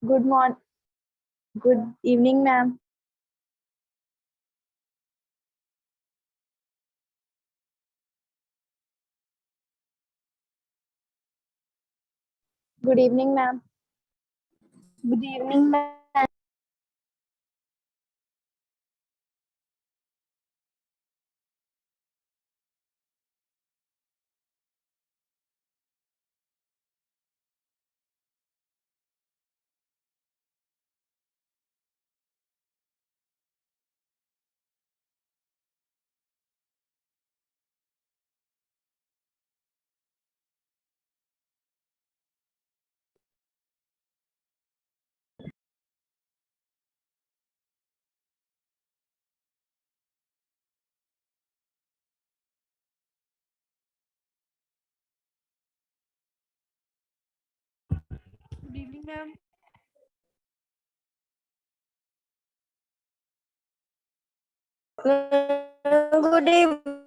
Good morning. Good evening, ma'am. Good evening, ma'am. Good evening, ma'am. Good evening, ma'am. Good evening.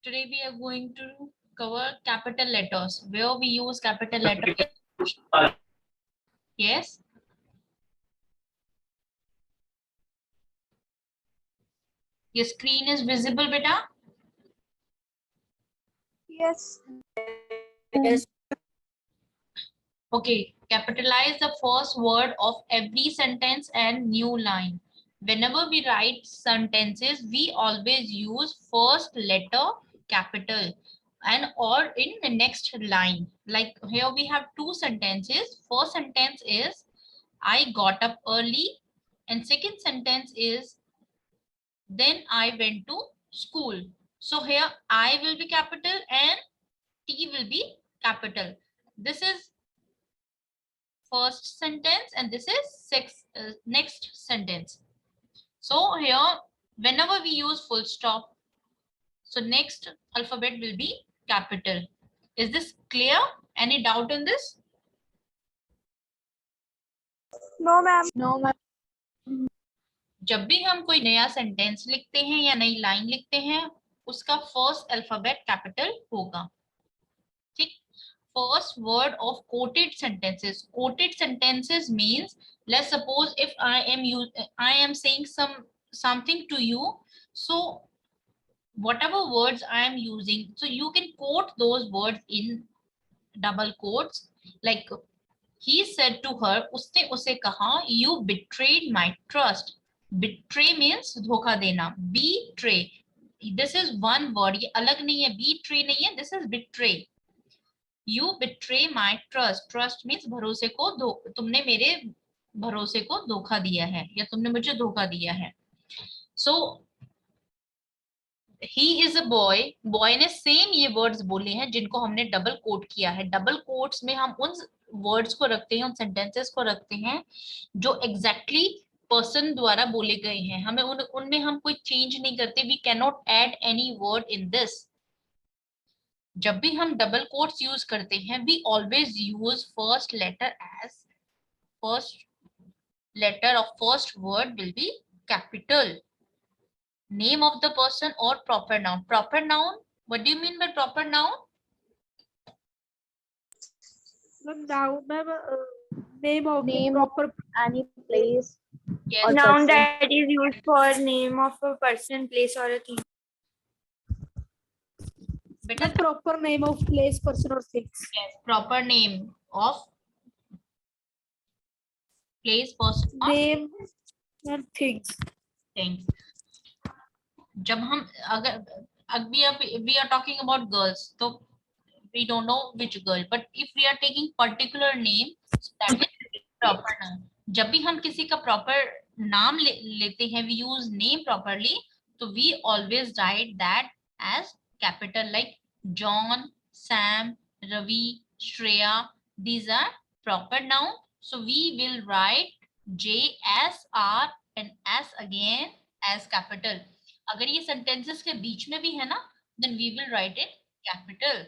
Today we are going to cover capital letters, where we use capital letters. Yes. Your screen is visible, beta? Yes. Yes. Okay, capitalize the first word of every sentence and new line. Whenever we write sentences, we always use first letter capital and or in the next line. Like here we have two sentences. First sentence is I got up early, and second sentence is then I went to school. So here I will be capital and T will be capital. This is first sentence and this is next sentence. So here whenever we use full stop, so next alphabet will be capital. Is this clear? Any doubt in this? No, ma'am. No, ma'am. जब भी हम कोई नया sentence लिखते हैं या नई line लिखते हैं उसका फर्स्ट अल्फाबेट कैपिटल होगा. ठीक. First word of quoted sentences. Quoted sentences means, let's suppose if I am saying something to you, so whatever words I am using, so you can quote those words in double quotes. Like he said to her, उसने उसे कहा, you betrayed my trust. Betray means धोखा देना. Betray, this is one word, ये अलग नहीं है, betray नहीं है, this is betray. You betray my trust. Trust means भरोसे को तुमने मेरे भरोसे को धोखा दिया है या तुमने मुझे धोखा दिया है. So he is a boy. Boy ने सेम ये वर्ड्स बोले हैं जिनको हमने डबल कोट किया है. डबल कोट्स में हम उन वर्ड्स को रखते हैं, उन सेंटेंसेस को रखते हैं जो एग्जैक्टली पर्सन द्वारा बोले गए हैं. हमें उनमें हम कोई चेंज नहीं करते. We can not add any word in this. जब भी हम डबल कोट्स यूज करते हैं, we always use first letter of first word will be capital. Name of the person or proper noun. Proper noun, what do you mean by proper noun? Noun, ma'am. Name of Name proper Any place. Yes. Or noun person. that is used for name of a person, place, or a thing. Beta, The proper name of place, person, or things. yes, proper name of place, person or Name and things. things. जब हम अगर we are talking about girls, तो we don't know which girl, but if we are taking particular name, so that is proper noun. जब भी हम किसी का proper नाम लेते हैं, we use name properly, तो we always write that as capital, like John, Sam, Ravi, Shreya. These are proper noun, so we will write J as R and S again as capital. अगर ये sentences के बीच में भी है ना, then we will write it capital.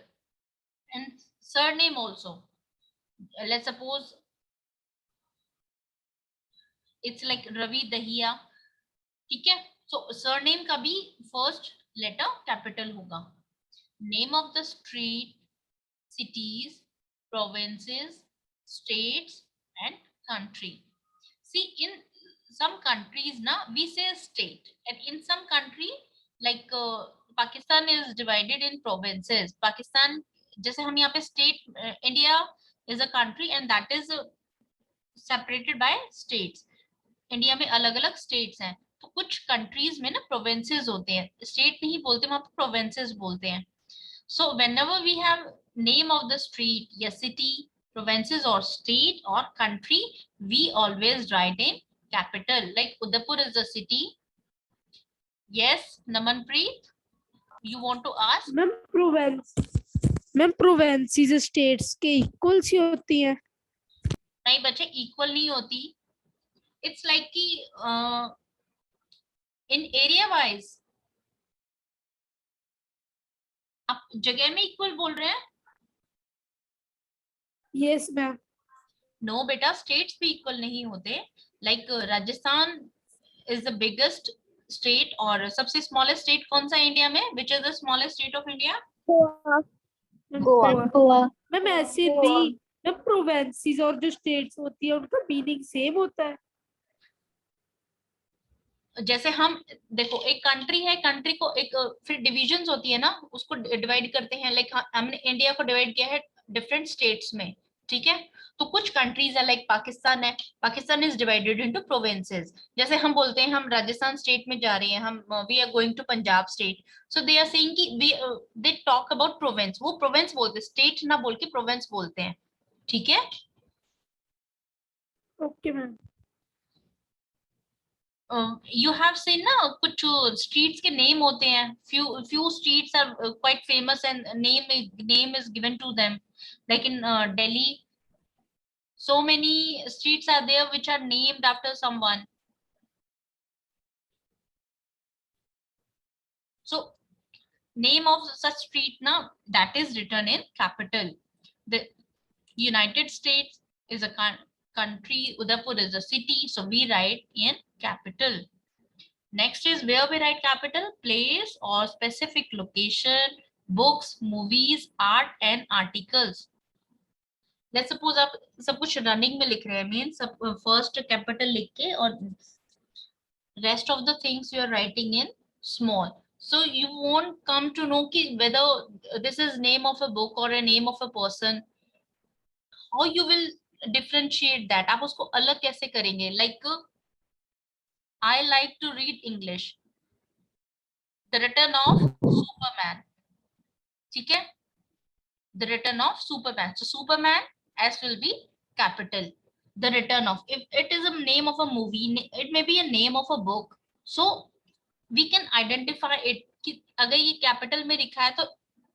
And surname also. Let's suppose it's like Ravi Dahiya. ठीक है. So surname का भी first letter capital होगा. Name of the street, cities, provinces, states and country. See, in some countries now we say state, and in some country like Pakistan is divided in provinces. Pakistan, जैसे हम यहाँ पे state, India is a country and that is separated by states. India में अलग अलग states हैं. तो कुछ countries में ना provinces होते हैं. State नहीं बोलते, वहाँ पे provinces बोलते हैं. So whenever we have name of the street, या city, provinces or state or country, we always write in capital. Like Udaipur is a city. Yes, Namanpreet, you want to ask? Ma'am, provinces states के equal सी होती हैं. नहीं बच्चे, equal नहीं होती. It's like कि in area wise आप जगह में equal बोल रहे हैं? Yes, ma'am. No बेटा, states भी equal नहीं होते. Like Rajasthan is the biggest state, और सबसे smallest state कौन सा इंडिया में? Which is the smallest state of India? Goa. Ma'am ऐसे नहीं, मैम प्रोविंसेस और जो स्टेट्स होती है उनका मीनिंग सेम होता है. जैसे हम देखो, एक कंट्री है, कंट्री को एक फिर डिविजन्स होती है ना, उसको डिवाइड करते हैं. लाइक हमने इंडिया को डिवाइड किया है डिफरेंट स्टेट्स में. ठीक है. तो कुछ कंट्रीज है, लाइक पाकिस्तान है, Pakistan is divided into provinces. जैसे हम बोलते हैं हम राजस्थान स्टेट में जा रहे हैं, हम we are going to Punjab state, so they are saying कि we they talk about province. वो प्रोविंस बोलते हैं, स्टेट ना बोल के प्रोविंस बोलते हैं. ठीक है. Okay ma'am. You have seen ना कुछ streets के name होते हैं, few streets are quite famous and name is given to them, like in Delhi so many streets are there which are named after someone. So name of such street now that is written in capital. The United States is a country, Udaipur is a city, so we write in capital. Next is where we write capital, place or specific location, books, movies, art and articles. Let's suppose आप सब कुछ running में लिख रहे हैं, means first capital लिख के और rest of the things you are writing in small. So you won't come to know ki whether this is name of a book or a name of a person. How you will differentiate that? आप उसको अलग कैसे करेंगे? Like I like to read English. The Return of Superman. ठीक है? The Return of Superman. So Superman S will be capital. The Return of. If it is a name of a movie, it may be a name of a book. So we can identify it कि अगर ये capital में लिखा है तो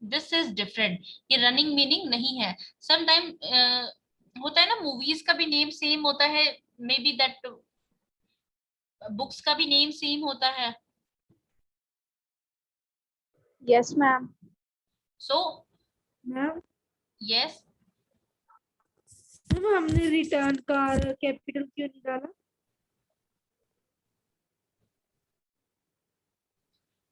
this is different, ये running meaning नहीं है. समटाइम होता है ना, मूवीज का भी नेम सेम होता है, मे बी दैट बुक्स का भी नेम सेम होता है. Yes, ma'am. So ma'am yes, हमने रिटर्न का कैपिटल क्यों निकाला?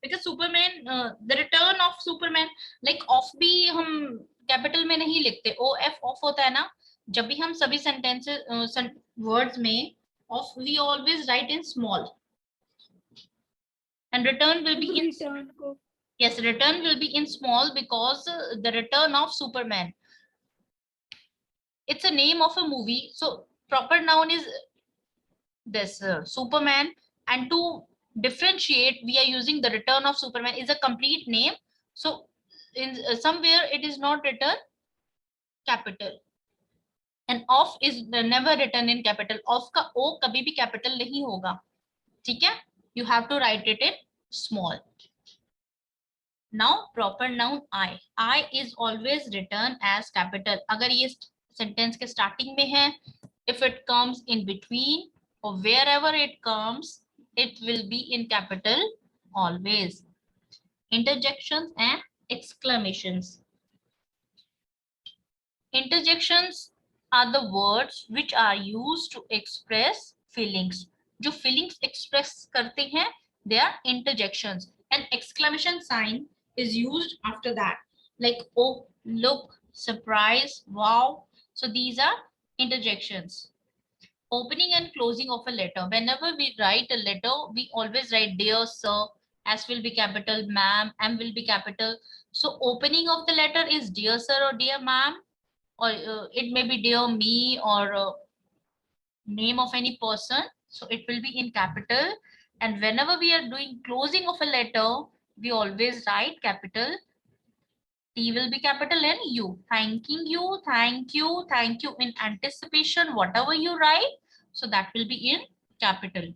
Because Superman, the return of Superman, like of भी हम कैपिटल में नहीं लिखते, ओ एफ ऑफ होता है ना. जब भी हम सभी सेंटेंसेस वर्ड्स में of we always write in small and return will be in return को yes, return will be in small because the Return of Superman, it's a name of a movie, so proper noun is this Superman, and to differentiate we are using the Return of Superman is a complete name. So in somewhere it is not written capital, and of is never written in capital. Of का o कभी भी capital नहीं होगा, ठीक है? You have to write it in small. Now proper noun I is always written as capital. अगर ये sentence के starting में है, if it comes in between or wherever it comes, it will be in capital always. Interjections and exclamations. Interjections are the words which are used to express feelings. जो feelings express करते हैं, they are interjections. An exclamation sign is used after that, like oh, look, surprise, wow. So these are interjections. Opening and closing of a letter. Whenever we write a letter, we always write dear sir, S will be capital, ma'am, M will be capital. So opening of the letter is dear sir or dear ma'am, or it may be dear me or name of any person. So it will be in capital. And whenever we are doing closing of a letter, we always write capital. T will be capital and U. Thanking you, thank you, thank you in anticipation, whatever you write. So that will be in capital.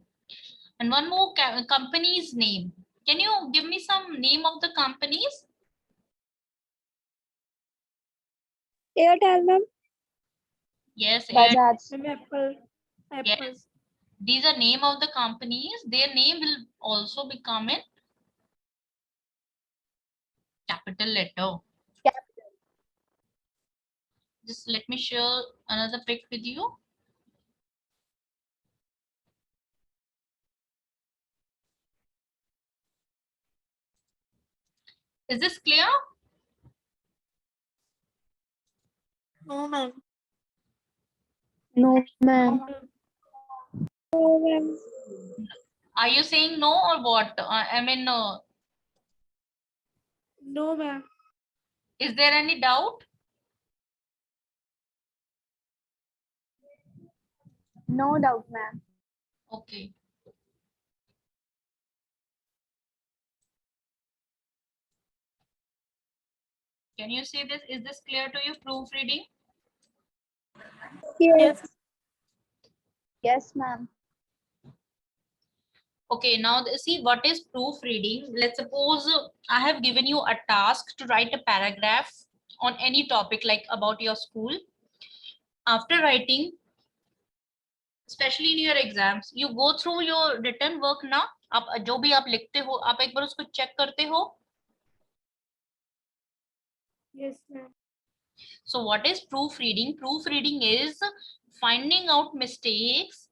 And one more, company's name. Can you give me some name of the companies? Airtel, ma'am. Yes, Bajaj. Apple yes. These are name of the companies. Their name will also become in capital letter. Capital. Just let me share another pic with you. Is this clear? No ma'am. No, ma'am. No, ma'am. Are you saying no or what? I mean, no ma'am. is there any doubt? No doubt, ma'am. Okay. Can you see this? Is this clear to you? Proofreading? Yes. Yes, ma'am. Okay, now see what is proofreading. Let's suppose I have given you a task to write a paragraph on any topic like about your school. After writing, especially in your exams, you go through your written work ना. आप जो भी आप लिखते हो आप एक बार उसको चेक करते हो. Yes, ma'am. So what is proofreading? Proofreading is finding out mistakes,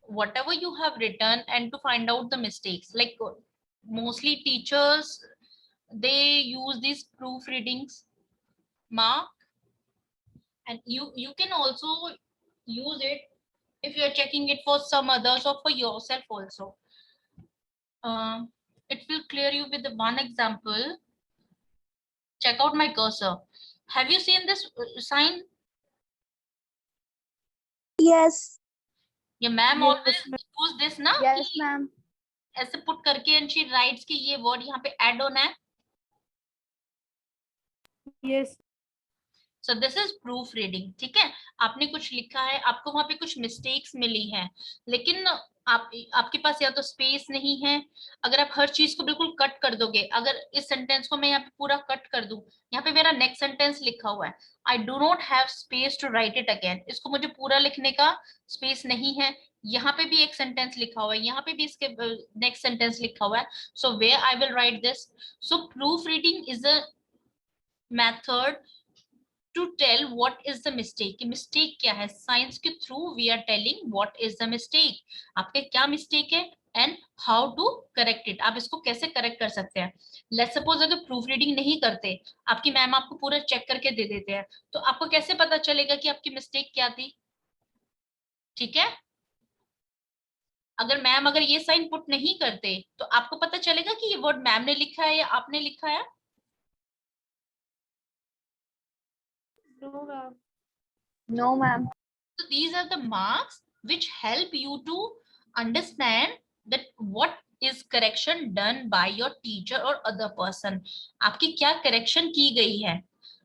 whatever you have written, and to find out the mistakes. Like mostly teachers, they use these proofreadings mark, and you can also use it if you are checking it for some others or for yourself also. It will clear you with the one example. Check out my cursor. Have you seen this sign? Yes. ये ma'am Yes, always ma'am. use this ना Yes, कि ma'am. ऐसे put करके and she writes कि ये word यहाँ पे add होना है. Yes. So this is proof reading. ठीक है, आपने कुछ लिखा है, आपको वहां पे कुछ मिस्टेक्स मिली हैं, लेकिन आपके पास या तो स्पेस नहीं है. अगर आप हर चीज को बिल्कुल कट कर दोगे, अगर इस सेंटेंस को मैं यहाँ पे पूरा कट कर दूं, यहाँ पे मेरा नेक्स्ट सेंटेंस लिखा हुआ है, I do not have space to write it again, इसको मुझे पूरा लिखने का स्पेस नहीं है. यहाँ पे भी एक सेंटेंस लिखा हुआ है, यहाँ पे भी इसके नेक्स्ट सेंटेंस लिखा हुआ है. So where I will write this. So proofreading is a method to tell what is the mistake. Mistake क्या है? Science के through we are telling what is the mistake. आपके क्या mistake है and how to correct it. आप इसको कैसे correct कर सकते हैं. Let's suppose अगर proof reading नहीं करते, आपकी मैम आपको पूरा check करके दे देते हैं, तो आपको कैसे पता चलेगा कि आपकी mistake क्या थी? ठीक है, अगर मैम अगर ये साइन पुट नहीं करते तो आपको पता चलेगा कि ये वर्ड मैम ने लिखा है या आपने लिखा है. No, ma'am. No, ma'am. So these are the marks which help you to understand that what is correction done by your teacher or other person. आपकी क्या correction की गई है.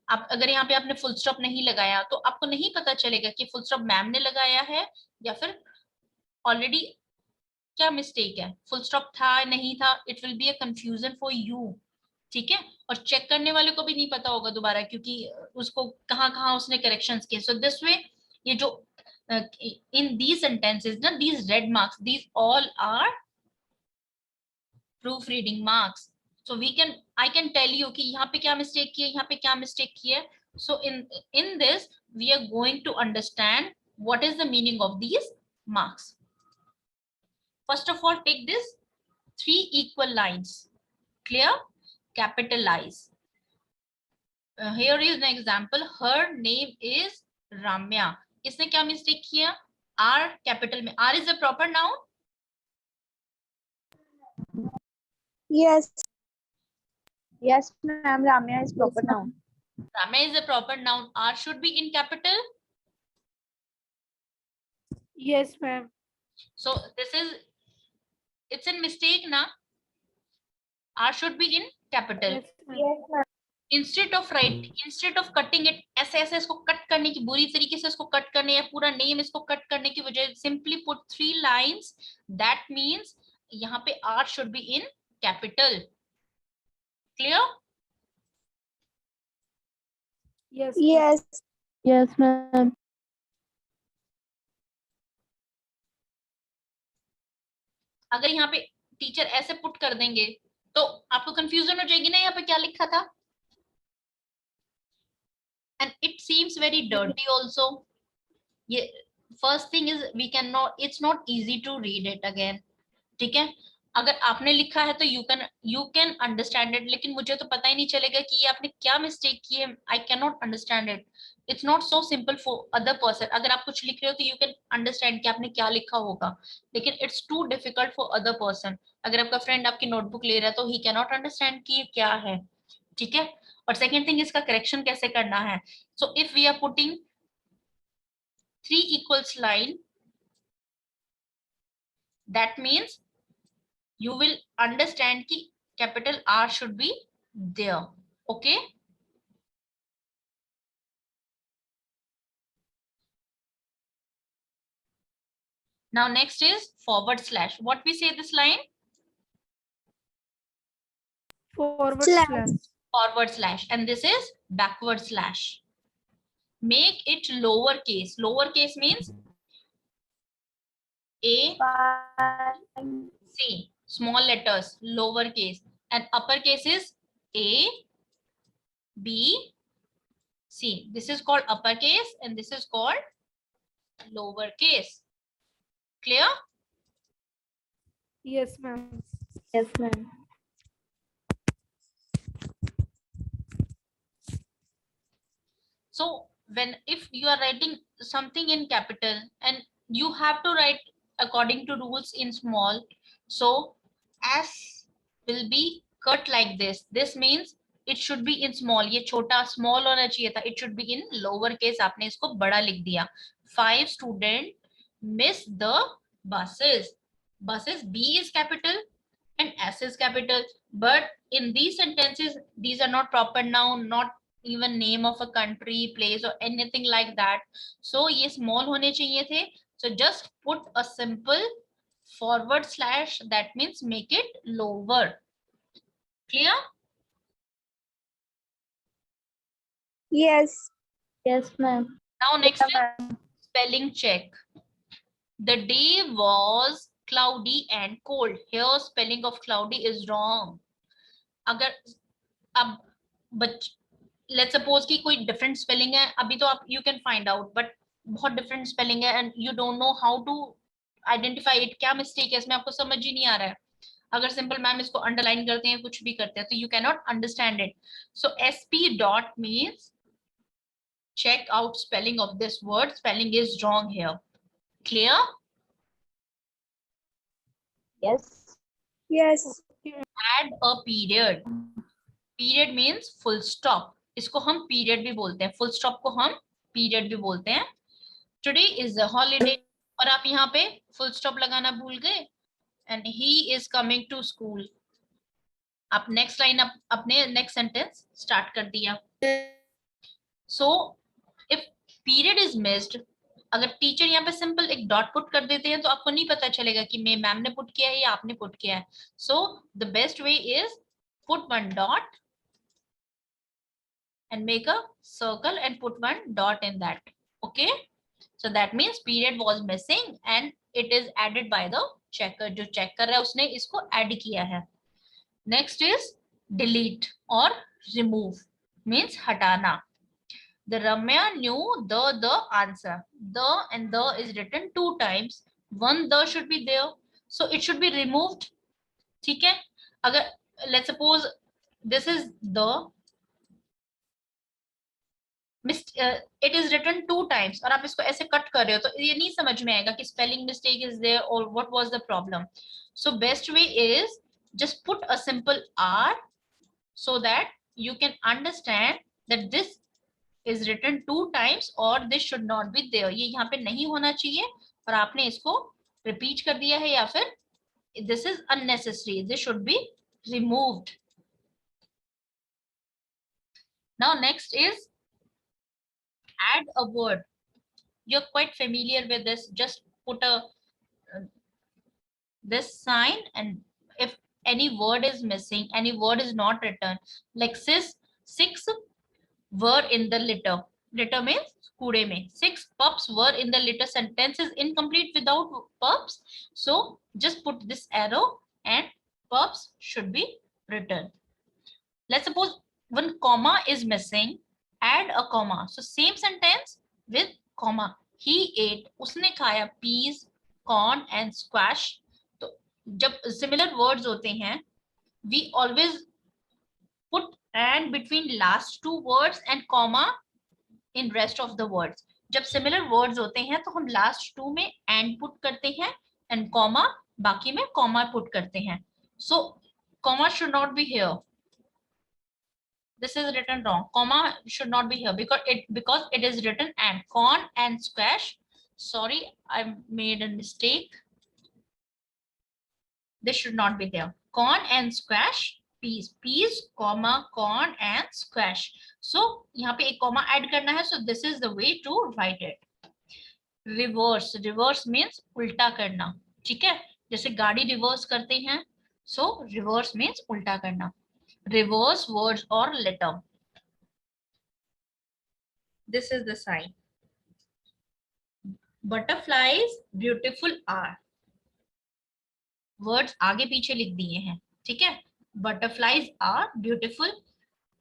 आप अगर यहाँ पे आपने full stop नहीं लगाया तो आपको नहीं पता चलेगा कि full stop मैम ने लगाया है या फिर already क्या mistake है. Full stop था नहीं था, it will be a confusion for you. ठीक है, और चेक करने वाले को भी नहीं पता होगा दोबारा, क्योंकि उसको कहाँ कहाँ उसने करेक्शंस किए. सो दिस वे ये जो इन दीज सेंटेंसेस ना, these red marks, these all are proofreading marks. So we can, I can tell you कि यहाँ पे क्या मिस्टेक की है, यहाँ पे क्या मिस्टेक की है. So in this we are going to understand what is the meaning of these marks. First of all, take this 3 equal lines. Clear? Capitalize. Here is an example. Her name is Ramya. इसने क्या mistake किया? R capital में. R is a proper noun. Yes. Yes, ma'am. Ramya is proper noun. Ramya is a proper noun. R should be in capital. Yes, ma'am. So this is, it's a mistake na. R should be in capital. Yes, ma'am. Yes, ma'am. Instead of cutting it, ऐसे ऐसे इसको cut करने की, बुरी तरीके से इसको cut करने या पूरा नेम इसको कट करने की वजह, simply put 3 lines. That means यहाँ पे R should be in capital. Clear? Yes. Yes. Yes, ma'am. अगर यहाँ पे टीचर ऐसे पुट कर देंगे तो आपको कंफ्यूजन हो जाएगी ना, यहाँ पे क्या लिखा था. And it seems very dirty also. ये first thing is we cannot, it's not easy to read it again. ठीक है, अगर आपने लिखा है तो you can understand it, लेकिन मुझे तो पता ही नहीं चलेगा कि ये आपने क्या मिस्टेक की है. I cannot understand it. It's not so simple for other person. अगर आप कुछ लिख रहे हो तो you can understand कि आपने क्या लिखा होगा, लेकिन it's too difficult for other person. अगर आपका फ्रेंड आपकी नोटबुक ले रहा है तो he cannot understand कि ये क्या है. ठीक है, और सेकेंड थिंग इसका करेक्शन कैसे करना है. So if we are putting 3 equals line, that means you will understand ki capital R should be there. Okay. Now next is forward slash. What we say this line? forward Slash. slash. Forward slash, and this is backward slash. Make it lowercase. Lowercase means A, C, small letters, lowercase, and uppercase is A, B, C. This is called uppercase and this is called lowercase. Clear? Yes, ma'am. Yes, ma'am. So if you are writing something in capital and you have to write according to rules in small, so S will be cut like this. This means it should be in small. ये छोटा small होना चाहिए था. It should be in lower case. आपने इसको बड़ा लिख दिया. 5 students miss the buses. Buses, B is capital and S is capital. But in these sentences, these are not proper noun, not even name of a country, place or anything like that. So ये small होने चाहिए थे. So just put a simple forward slash. That means make it lower. Clear? Yes. Yes, ma'am. Now next is spelling check. The day was cloudy and cold. Here spelling of cloudy is wrong. अगर अब let's suppose कि कोई different spelling है, अभी तो आप you can find out, but बहुत different spelling है and you don't know how to identify it. क्या mistake है इसमें, आपको समझ ही नहीं आ रहा है. अगर simple मैम इसको underline करते हैं, कुछ भी करते हैं, तो you cannot understand it. So SP dot means check out spelling of this word. Spelling is wrong here. Clear? Yes. Yes. Add a period. Period means full stop. इसको हम period भी बोलते हैं. Full stop को हम period भी बोलते हैं. Today is a holiday. और आप यहाँ पे full stop लगाना भूल गए. And he is coming to school. आप next line अपने next sentence start कर दिया. So if period is missed, अगर टीचर यहाँ पे सिंपल एक डॉट पुट कर देते हैं तो आपको नहीं पता चलेगा कि मैम ने पुट किया है या आपने पुट किया है. So the best way is put one dot and make a circle and put one dot in that. Okay, so that means period was missing and it is added by the checker. जो check कर रहा है उसने इसको add किया है. Next is delete or remove, means हटाना. The Ramya knew the answer. The and the is written 2 times. One the should be there, so it should be removed. ठीक है? अगर let's suppose this is the it is written 2 times और आप इसको ऐसे cut कर रहे हो तो ये नहीं समझ में आएगा कि spelling mistake is there or what was the problem. So best way is just put a simple R so that you can understand that this is written 2 times or this should not be there. ये यहाँ पे नहीं होना चाहिए और आपने इसको repeat कर दिया है या फिर this is unnecessary. This should be removed. Now next is add a word. You're quite familiar with this. Just put a this sign, and if any word is missing, any word is not written, like 6 were in the litter. Litter means कूड़े में. 6 pups were in the litter. Sentence is incomplete without pups. So just put this arrow and pups should be written. Let's suppose one comma is missing. Add a comma. So same sentence with comma. He ate, उसने खाया peas, corn and squash. तो जब similar words होते हैं, we always put and between last 2 words and comma in rest of the words. जब similar words होते हैं तो हम last 2 में and put करते हैं and comma बाकी में comma put करते हैं. So comma should not be here. This is written wrong. Comma should not be here because it is written and corn and squash. Sorry, I made a mistake. This should not be there. Corn and squash, peas, comma, corn and squash. So यहाँ पे एक comma add करना है. So this is the way to write it. Reverse. Reverse means उल्टा करना. ठीक है? जैसे गाड़ी reverse करते हैं. So reverse means उल्टा करना. reverse words or letter. This is the sign. Butterflies beautiful are. Words आगे पीछे लिख दिए हैं, ठीक है. Butterflies are beautiful.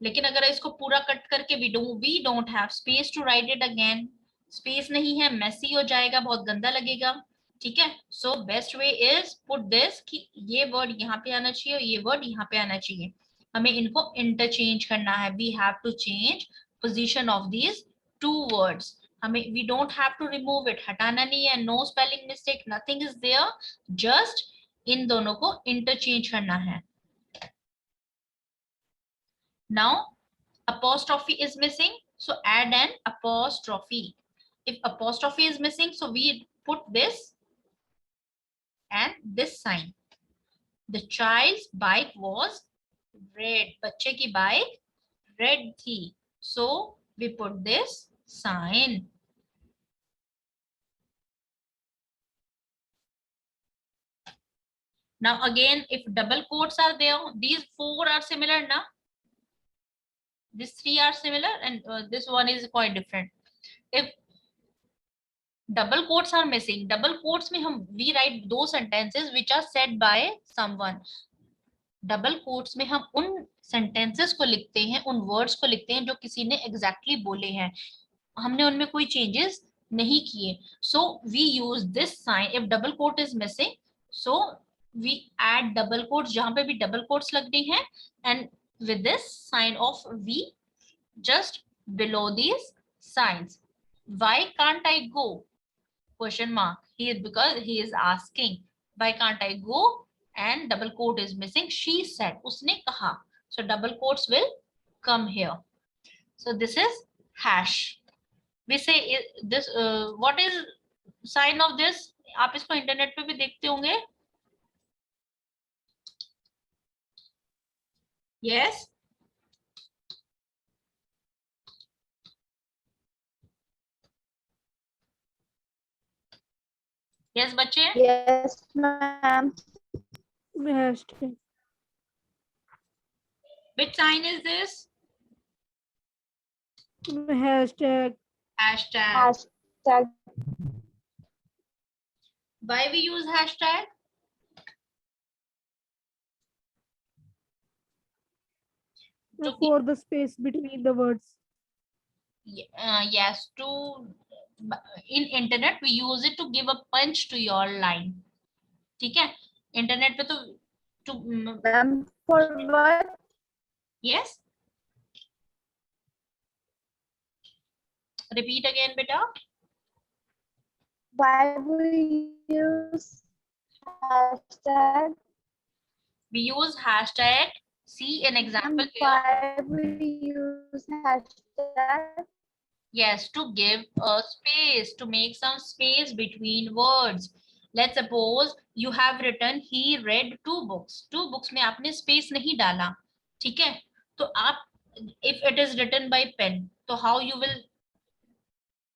लेकिन अगर इसको पूरा कट करके we don't have space to write it again, space नहीं है, मेसी हो जाएगा, बहुत गंदा लगेगा, ठीक है. So best way is put this कि ये वर्ड यहाँ पे आना चाहिए और ये वर्ड यहाँ पे आना चाहिए. हमें इनको इंटरचेंज करना है. We have to change position of these two words. हमें we don't have to remove it, हटाना नहीं है. No spelling mistake, nothing is there, just in दोनों को इंटरचेंज करना है. Now apostrophe is missing, so add an apostrophe. If apostrophe is missing, so we put this and this sign. The child's bike was red. बच्चे की bike red थी, so we put this sign. Now again, if double quotes are there, these four are similar now. These three are similar and this one is quite different. If double quotes are missing, double quotes में हम we write those sentences which are said by someone. Double quotes में हम उन sentences को लिखते हैं, उन words को लिखते हैं जो किसी ने exactly बोले हैं, हमने उनमें कोई changes नहीं किए. So we use this sign. If double quote is missing, so we add double quotes जहाँ पे भी double quotes लगते हैं, and with this sign of V just below these signs. Why can't I go? Question mark. He is, because he is asking why can't I go, and double quote is missing. She said, उसने कहा. So double quotes will come here. So this is hash. We say this what is sign of this? आप इसको internet पे भी देखते होंगे. Yes. Yes, बच्चे. Yes, ma'am. hashtag. Which sign is this? Hashtag. Hashtag. Hashtag. Why we use hashtag? For the space between the words. Yes, in internet we use it to give a punch to your line. ठीक है. Internet पे तो Ma'am, for what? yes. Repeat again, beta. Why we use hashtag? We use hashtag. See an example here. Why we use hashtag? Yes, to give a space, to make some space between words. Let's suppose you have written he read 2 books. 2 books में आपने space नहीं डाला, ठीक है. तो आप if it is written by pen, तो how you will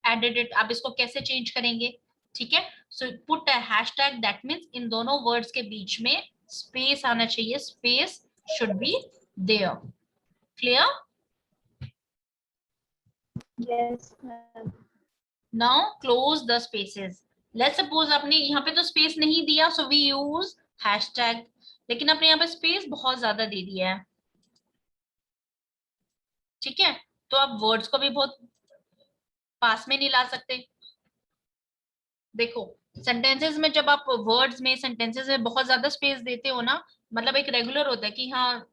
edit it? आप इसको कैसे change करेंगे, ठीक है. So put a hashtag, that means इन दोनों words के बीच में space आना चाहिए. Space should be there. Clear? Yes, ma'am. Now close the spaces. Let's suppose आपने यहाँ पे तो space नहीं दिया, so we use hashtag. लेकिन आपने यहाँ पे space बहुत ज्यादा दे दिया है, ठीक है. तो आप words को भी बहुत पास में नहीं ला सकते. देखो sentences में जब आप words में sentences में बहुत ज्यादा space देते हो ना, मतलब एक regular होता है कि हाँ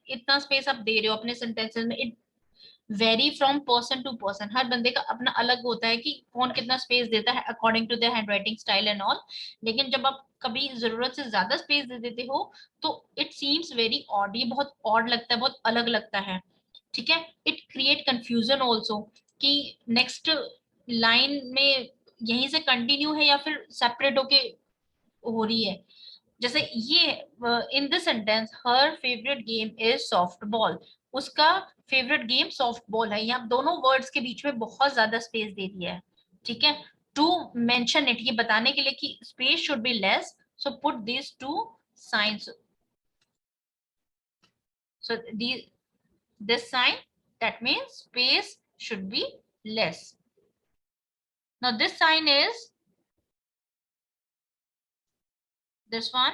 इतना space आप दे रहे हो अपने sentences में. It vary from person to person. हर बंदे का अपना अलग होता है कि कौन कितना स्पेस देता है according to their handwriting style and all. लेकिन जब आप कभी जरूरत से ज्यादा स्पेस दे देते हो तो इट सीम्स वेरी ऑड. ये बहुत ऑड लगता है, बहुत अलग लगता है, ठीक है. इट क्रिएट कंफ्यूजन ऑल्सो कि नेक्स्ट लाइन में यहीं से कंटिन्यू है या फिर सेपरेट होके हो रही है. जैसे ये in this sentence her favourite game is soft ball. उसका फेवरेट गेम सॉफ्ट बॉल है. यहाँ दोनों वर्ड्स के बीच में बहुत ज्यादा स्पेस दे दिया है, ठीक है. टू मेंशन इट, ये बताने के लिए कि space should be less, so put this to signs. So this sign, that means space should be less. Now this sign is this one,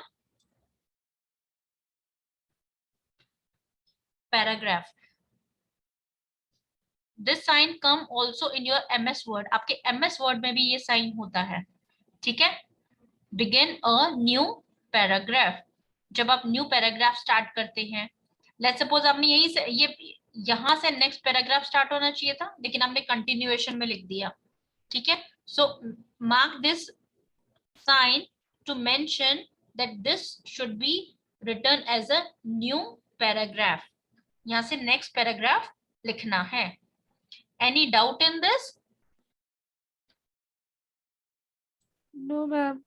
paragraph. This sign come also in your MS Word. आपके MS Word में भी ये sign होता है, ठीक है? Begin a new paragraph. जब आप new paragraph start करते हैं, let's suppose आपने यहीं से यहाँ से next paragraph start होना चाहिए था, लेकिन आपने continuation में लिख दिया, ठीक है? So mark this sign to mention that this should be written as a new paragraph. यहाँ से next paragraph लिखना है. Any doubt in this? No, ma'am.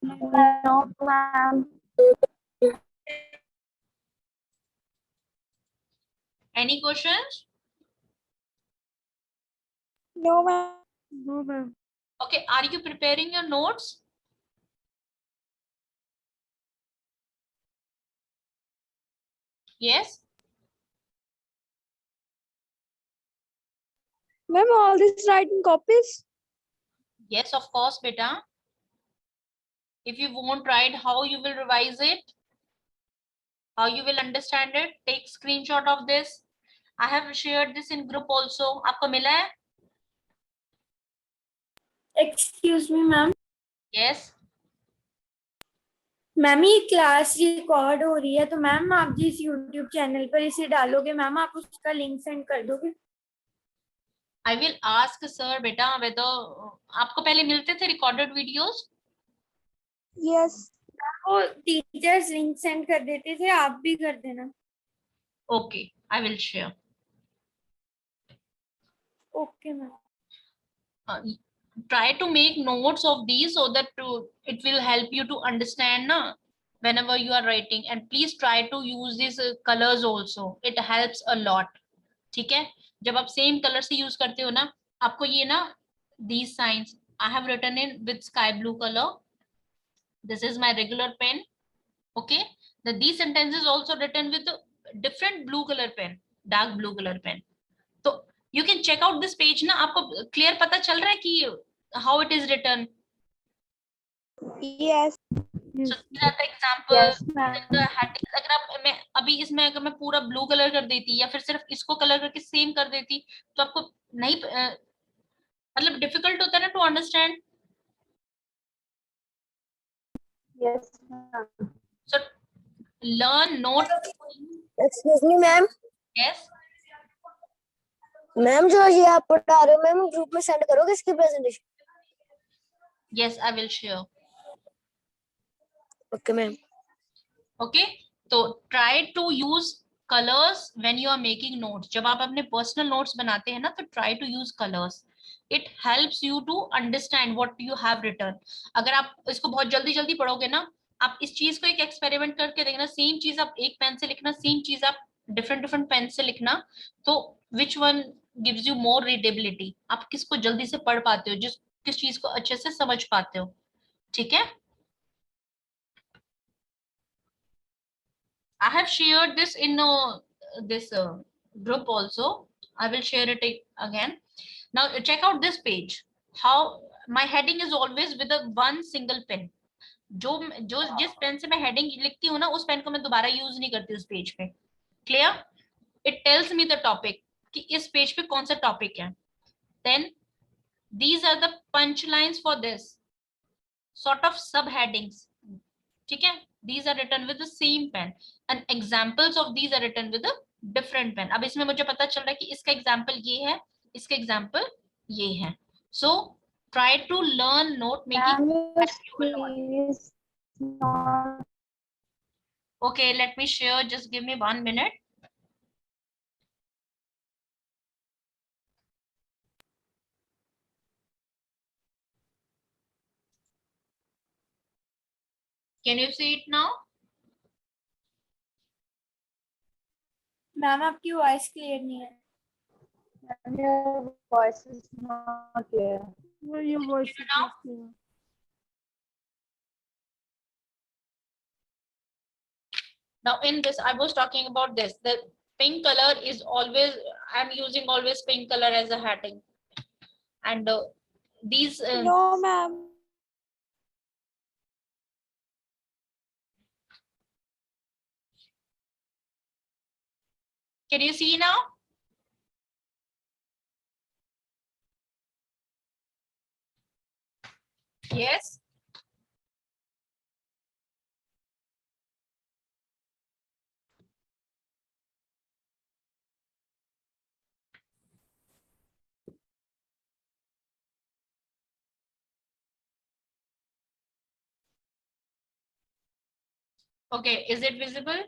No, ma'am. Any questions? No, ma'am. No, ma'am. Okay, are you preparing your notes? Yes. Ma'am, all this writing copies? Yes, of course, beta. If you won't write, how you will revise it? How you will understand it? Take screenshot of this. I have shared this in group also. आपको मिला है? Excuse me, ma'am. Yes. Ma'am ये class record हो रही है तो ma'am आप जिस यूट्यूब चैनल पर इसे डालोगे मैम आप उसका लिंक सेंड कर दोगे? I will ask sir beta whether आपको पहले मिलते थे recorded videos? Yes. वो टीचर्स लिंक सेंड कर देते थे, आप भी कर देना. Okay, I will share. Okay ma'am. Try to make notes of these so that it will help you to understand na, whenever you are writing, and please try to use these colors also. It helps a lot. ठीक है? जब आप same color से use करते हो ना, आपको ये ना these signs I have written in with sky blue color. This is my regular pen. Okay, these sentences also written with a different blue color pen, dark blue color pen. So you can check out this page ना, आपको clear पता चल रहा है कि how it is written? Yes. So these are the examples. Yes, ma'am. The headings. अगर आप मैं अभी इसमें अगर मैं पूरा ब्लू कलर कर देती या फिर सिर्फ इसको कलर करके सेम कर देती तो आपको नहीं मतलब डिफिकल्ट होता है ना to understand. Yes, ma'am. So learn, note. Excuse me ma'am. Yes. Ma'am जो ये आप पढ़ा रहे हो मैम ग्रुप में सेंड करोगे इसकी presentation? Yes, I will share. Okay ma'am. Okay, तो try to use colors when you are making notes. जब आप अपने personal notes बनाते हैं ना तो try to use colors. It helps you to understand what you have written. अगर आप इसको बहुत जल्दी जल्दी पढ़ोगे ना, आप इस चीज को एक एक्सपेरिमेंट करके देखना, सेम चीज आप एक पेन से लिखना, सेम चीज आप डिफरेंट डिफरेंट पेन से लिखना, तो which one gives you more readability? आप किसको जल्दी से पढ़ पाते हो, किस चीज को अच्छे से समझ पाते हो, ठीक है? I have shared this in this group also. I will share it again. Now check out this page. How my heading is always with a one single pen. जिस पेन से मैं हेडिंग लिखती हूँ ना उस पेन को मैं दोबारा यूज नहीं करती उस पेज पे. Clear? It tells me the topic कि इस पेज पे कौन सा टॉपिक है. Then these are the punchlines for this sort of subheadings. ठीक है? These are written with the same pen and examples of these are written with a different pen. अब इसमें मुझे पता चल रहा है कि इसका एग्जाम्पल ये है, इसका एग्जाम्पल ये है. So try to learn note making. Okay, let me share. Just give me 1 minute. Can you see it now? Ma'am आपकी वॉइस क्लियर नहीं है. Your voice is not clear. Well, your voice is now? not clear. Now in this I was talking about this, the pink color is always, I'm using always pink color as a heading. And these No, ma'am. can you see now? Yes. Okay, is it visible?